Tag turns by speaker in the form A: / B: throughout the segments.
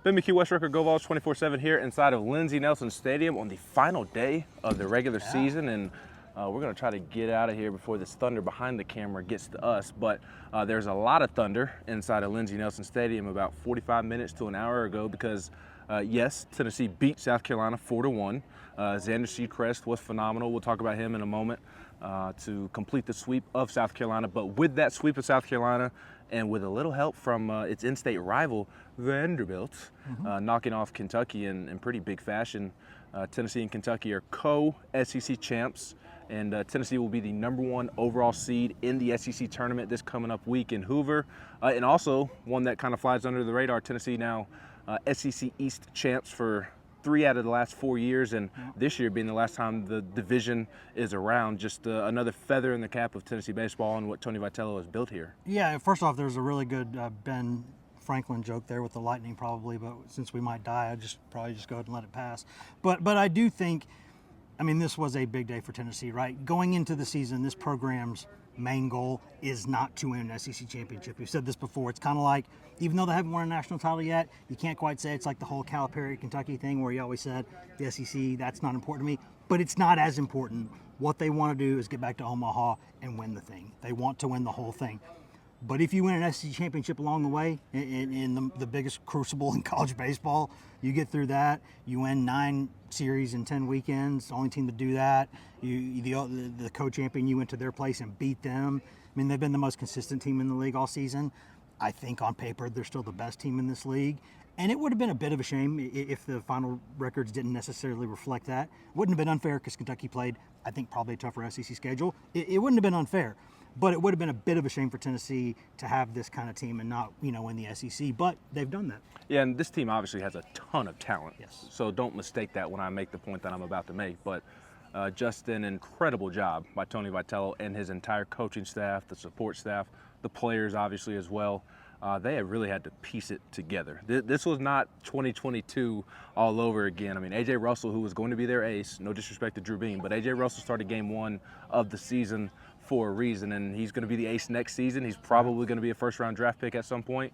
A: Ben McKee, West Rucker, Go Vols 24/7 here inside of Lindsey Nelson Stadium on the final day of the regular season, and we're going to try to get out of here before this thunder behind the camera gets to us. But there's a lot of thunder inside of Lindsey Nelson Stadium about 45 minutes to an hour ago because, yes, Tennessee beat South Carolina 4-1. Xander Seacrest was phenomenal. We'll talk about him in a moment to complete the sweep of South Carolina. But with that sweep of South Carolina and with a little help from its in-state rival, Vanderbilt, knocking off Kentucky in pretty big fashion, Tennessee and Kentucky are co-SEC champs. And Tennessee will be the #1 overall seed in the SEC tournament this coming up week in Hoover. And also, one that kind of flies under the radar, Tennessee now SEC East champs for 3 out of the last 4 years, and this year being the last time the division is around. Just another feather in the cap of Tennessee baseball and what Tony Vitello has built here.
B: Yeah, first off, there's a really good Ben Franklin joke there with the lightning probably, but since we might die, I'd probably just go ahead and let it pass. But I do think, I mean, this was a big day for Tennessee, right? Going into the season, this program's main goal is not to win an SEC championship. We've said this before. It's kind of like, even though they haven't won a national title yet, you can't quite say it's like the whole Calipari Kentucky thing where you always said the SEC, that's not important to me. But it's not as important. What they want to do is get back to Omaha and win the thing. They want to win the whole thing. But if you win an SEC championship along the way, in the biggest crucible in college baseball, you get through that, you win 9 series in 10 weekends, the only team to do that. The co-champion, you went to their place and beat them. I mean, they've been the most consistent team in the league all season. I think on paper they're still the best team in this league. And it would have been a bit of a shame if the final records didn't necessarily reflect that. It wouldn't have been unfair because Kentucky played, I think, probably a tougher SEC schedule. It wouldn't have been unfair. But it would have been a bit of a shame for Tennessee to have this kind of team and not, win the SEC. But they've done that.
A: Yeah, and this team obviously has a ton of talent.
B: Yes.
A: So don't mistake that when I make the point that I'm about to make. But just an incredible job by Tony Vitello and his entire coaching staff, the support staff, the players obviously as well. They have really had to piece it together. This was not 2022 all over again. I mean, A.J. Russell, who was going to be their ace, no disrespect to Drew Beam, but A.J. Russell started game 1 of the season for a reason, and he's going to be the ace next season. He's probably going to be a first-round draft pick at some point.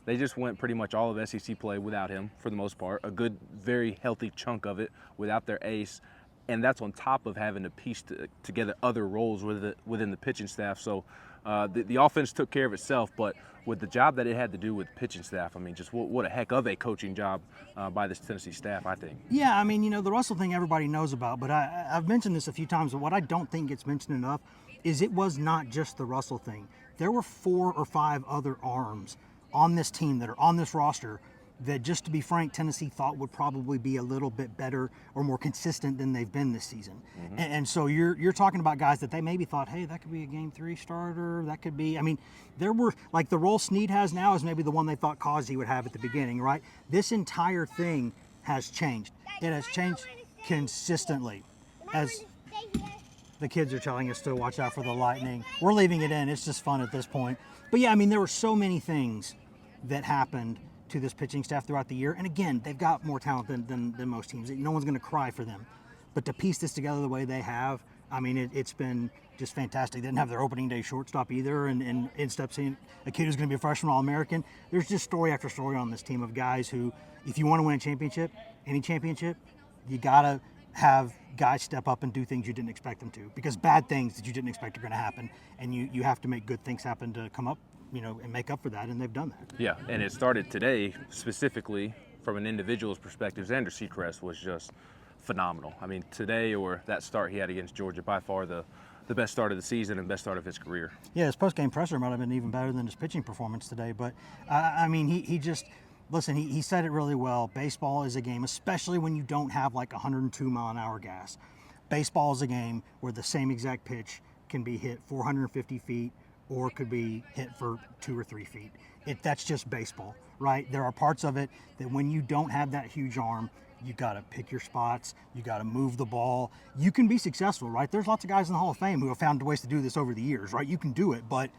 A: They just went pretty much all of SEC play without him for the most part, a good, very healthy chunk of it without their ace, and that's on top of having to piece together other roles within the pitching staff. So the offense took care of itself, but with the job that it had to do with pitching staff, I mean, just what a heck of a coaching job by this Tennessee staff, I think.
B: Yeah, I mean, the Russell thing everybody knows about, but I've mentioned this a few times, but what I don't think gets mentioned enough is it was not just the Russell thing. There were 4 or 5 other arms on this team that are on this roster that, just to be frank, Tennessee thought would probably be a little bit better or more consistent than they've been this season. And so you're talking about guys that they maybe thought, hey, that could be a Game 3 starter. That could be, I mean, there were, like the role Snead has now is maybe the one they thought Causey would have at the beginning, right? This entire thing has changed. It has changed consistently. As the kids are telling us to watch out for the lightning. We're leaving it in. It's just fun at this point. But yeah, I mean, there were so many things that happened to this pitching staff throughout the year. And again, they've got more talent than most teams. No one's going to cry for them. But to piece this together the way they have, I mean, it's been just fantastic. They didn't have their opening day shortstop either. And in steps in a kid who's going to be a freshman All-American. There's just story after story on this team of guys who, if you want to win a championship, any championship, you got to have guys step up and do things you didn't expect them to, because bad things that you didn't expect are going to happen, and you have to make good things happen to come up, and make up for that, and they've done that.
A: Yeah, and it started today specifically from an individual's perspective. Xander Seacrest was just phenomenal. I mean, today, or that start he had against Georgia, by far the best start of the season and best start of his career.
B: Yeah, his post-game presser might have been even better than his pitching performance today, but I mean, he just, listen, he said it really well. Baseball is a game, especially when you don't have like 102-mile-an-hour gas. Baseball is a game where the same exact pitch can be hit 450 feet or could be hit for 2 or 3 feet. That's just baseball, right? There are parts of it that when you don't have that huge arm, you got to pick your spots. You got to move the ball. You can be successful, right? There's lots of guys in the Hall of Fame who have found ways to do this over the years, right? You can do it, but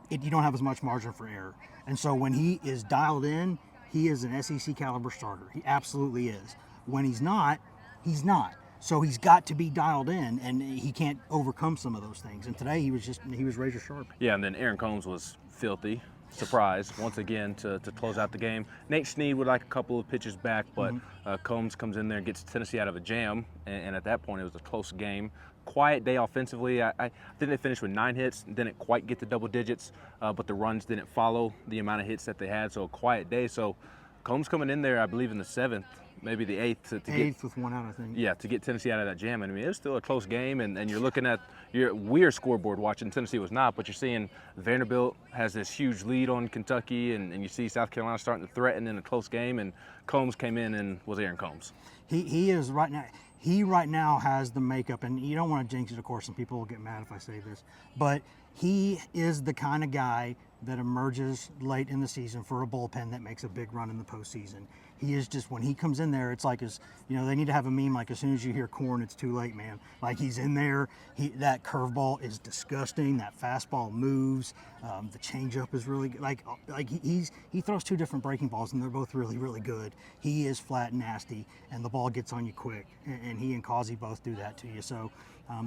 B: you don't have as much margin for error. And so when he is dialed in, he is an SEC caliber starter. He absolutely is. When he's not, he's not. So he's got to be dialed in, and he can't overcome some of those things. And today he was razor sharp.
A: Yeah, and then Aaron Combs was filthy surprise once again to close out the game. Nate Snead would like a couple of pitches back, but Combs comes in there and gets Tennessee out of a jam, and at that point it was a close game. Quiet day offensively. I think they finished with 9 hits, didn't quite get to double digits, but the runs didn't follow the amount of hits that they had, so a quiet day. So Combs coming in there, I believe in the 7th, maybe the 8th to
B: get with 1 out, I think.
A: Yeah, to get Tennessee out of that jam. And I mean, it was still a close game, and you're looking at we're scoreboard watching. Tennessee was not, but you're seeing Vanderbilt has this huge lead on Kentucky, and you see South Carolina starting to threaten in a close game, and Combs came in and was Aaron Combs.
B: He is right now. He right now has the makeup, and you don't want to jinx it, of course, and people will get mad if I say this, but he is the kind of guy that emerges late in the season for a bullpen that makes a big run in the postseason. He is just, when he comes in there, it's like, they need to have a meme like, as soon as you hear corn, it's too late, man. Like, he's in there. That curveball is disgusting. That fastball moves. The changeup is really good. Like he throws 2 different breaking balls, and they're both really, really good. He is flat and nasty, and the ball gets on you quick. And he and Causey both do that to you. So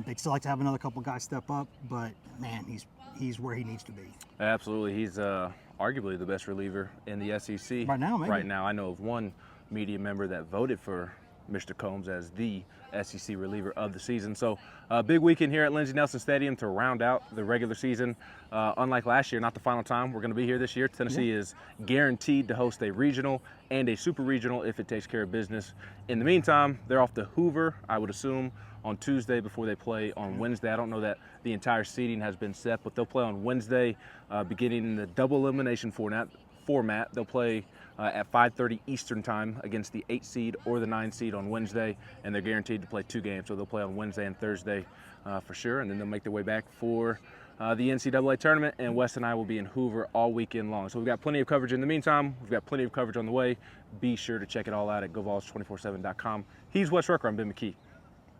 B: they'd still like to have another couple guys step up, but man, he's where he needs to be.
A: Absolutely, he's arguably the best reliever in the SEC
B: right now. Maybe.
A: Right now, I know of one media member that voted for Mr. Combs as the SEC reliever of the season. So a big weekend here at Lindsey Nelson Stadium to round out the regular season. Unlike last year, not the final time we're going to be here this year. Tennessee is guaranteed to host a regional and a super regional if it takes care of business. In the meantime, they're off to Hoover, I would assume, on Tuesday before they play on Wednesday. I don't know that the entire seeding has been set, but they'll play on Wednesday, beginning in the double elimination format. They'll play at 5:30 Eastern time against the 8 seed or the 9 seed on Wednesday, and they're guaranteed to play 2 games. So they'll play on Wednesday and Thursday for sure, and then they'll make their way back for the NCAA tournament, and Wes and I will be in Hoover all weekend long. So we've got plenty of coverage in the meantime. We've got plenty of coverage on the way. Be sure to check it all out at GoVols247.com. He's Wes Rucker. I'm Ben McKee.